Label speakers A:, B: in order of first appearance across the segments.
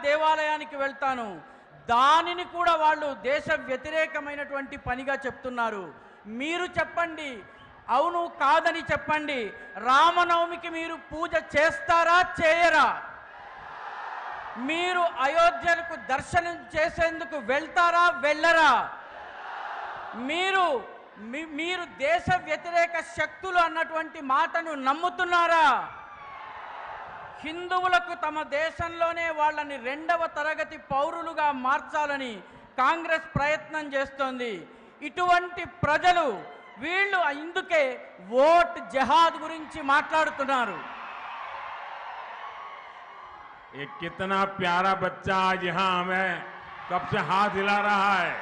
A: దేవాలయానికి వెళ్తాను, దానిని కూడా వాళ్ళు దేశ వ్యతిరేకమైనటువంటి పనిగా చెప్తున్నారు. మీరు చెప్పండి, అవును కాదని చెప్పండి. రామనవమికి మీరు పూజ చేస్తారా చేయరా? మీరు అయోధ్యకు దర్శనం చేసేందుకు వెళ్తారా వెళ్ళరా? మీరు దేశ వ్యతిరేక శక్తులు అన్నటువంటి మాటను నమ్ముతున్నారా? హిందువులకు తమ దేశంలోనే వాళ్ళని 2వ తరగతి పౌరులుగా మార్చాలని కాంగ్రెస్ ప్రయత్నం చేస్తోంది. ఇటువంటి ప్రజలు వీళ్ళు ఇందుకే ఓట్ జహాద్ గురించి మాట్లాడుతున్నారు.
B: ये कितना प्यारा बच्चा आज यहां हमें कब से हाथ हिला रहा है,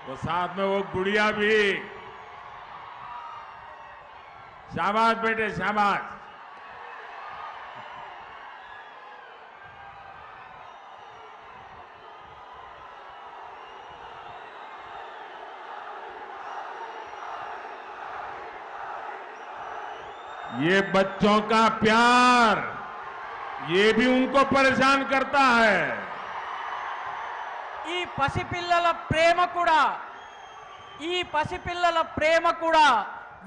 B: वो साथ में वो गुड़िया भी। शाबाश बेटे शाबाश। ये बच्चों का प्यार ये भी उनको परेशान करता है।
A: ఈ పసిపిల్లల ప్రేమ కూడా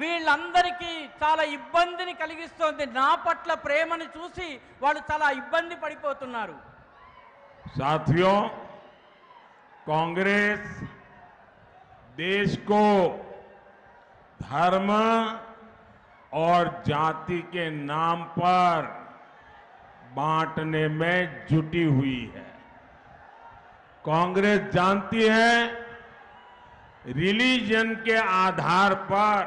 A: వీళ్ళందరికీ చాలా ఇబ్బందిని కలిగిస్తోంది. నా పట్ల ప్రేమను చూసి వాళ్ళు చాలా ఇబ్బంది పడిపోతున్నారు.
B: साथियों, कांग्रेस देश को धर्म और जाति के नाम पर बांटने में जुटी हुई है। कांग्रेस जानती है रिलीजन के आधार पर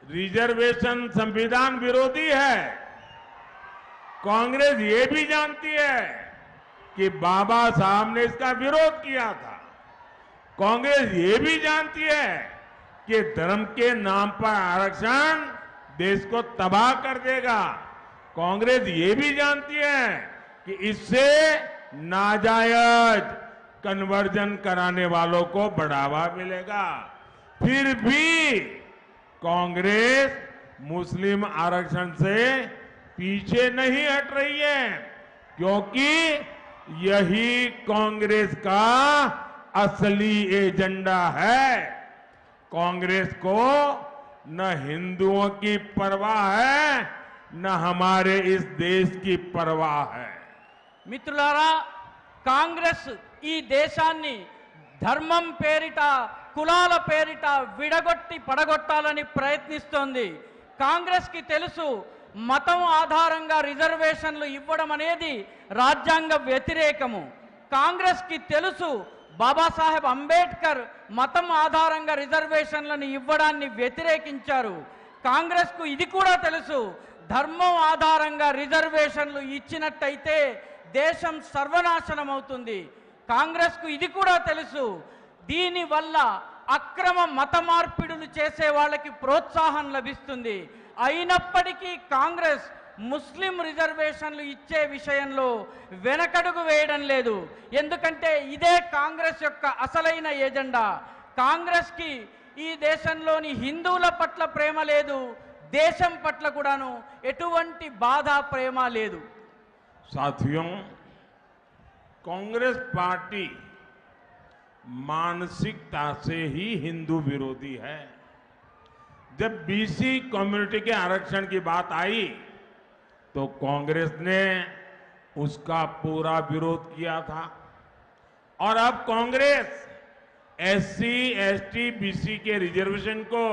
B: रिजर्वेशन संविधान विरोधी है। कांग्रेस ये भी जानती है कि बाबा साहब ने इसका विरोध किया था। कांग्रेस ये भी जानती है कि धर्म के नाम पर आरक्षण देश को तबाह कर देगा। कांग्रेस ये भी जानती है कि इससे नाजायज कन्वर्जन कराने वालों को बढ़ावा मिलेगा। फिर भी कांग्रेस मुस्लिम आरक्षण से पीछे नहीं हट रही है, क्योंकि यही कांग्रेस का असली एजेंडा है। कांग्रेस को न हिंदुओं की परवाह है न हमारे इस देश की परवाह है।
A: మిత్రులారా, కాంగ్రెస్ ఈ దేశాన్ని ధర్మం పేరిట కులాల పేరిట విడగొట్టి పడగొట్టాలని ప్రయత్నిస్తోంది. కాంగ్రెస్కి తెలుసు మతం ఆధారంగా రిజర్వేషన్లు ఇవ్వడం అనేది రాజ్యాంగ వ్యతిరేకము. కాంగ్రెస్కి తెలుసు బాబాసాహెబ్ అంబేద్కర్ మతం ఆధారంగా రిజర్వేషన్లను ఇవ్వడాన్ని వ్యతిరేకించారు. కాంగ్రెస్కు ఇది కూడా తెలుసు, ధర్మం ఆధారంగా రిజర్వేషన్లు ఇచ్చినట్టయితే దేశం సర్వనాశనం అవుతుంది. కాంగ్రెస్కు ఇది కూడా తెలుసు, దీనివల్ల అక్రమ మత మార్పిడులు చేసే వాళ్ళకి ప్రోత్సాహం లభిస్తుంది. అయినప్పటికీ కాంగ్రెస్ ముస్లిం రిజర్వేషన్లు ఇచ్చే విషయంలో వెనకడుగు వేయడం లేదు. ఎందుకంటే ఇదే కాంగ్రెస్ యొక్క అసలైన ఎజెండా. కాంగ్రెస్కి ఈ దేశంలోని హిందువుల పట్ల ప్రేమ లేదు, దేశం పట్ల కూడాను ఎటువంటి బాధ ప్రేమ లేదు.
B: साथियों, कांग्रेस पार्टी मानसिकता से ही हिंदू विरोधी है। जब बीसी कम्युनिटी के आरक्षण की बात आई तो कांग्रेस ने उसका पूरा विरोध किया था, और अब कांग्रेस एससी, एसटी, बीसी के रिजर्वेशन को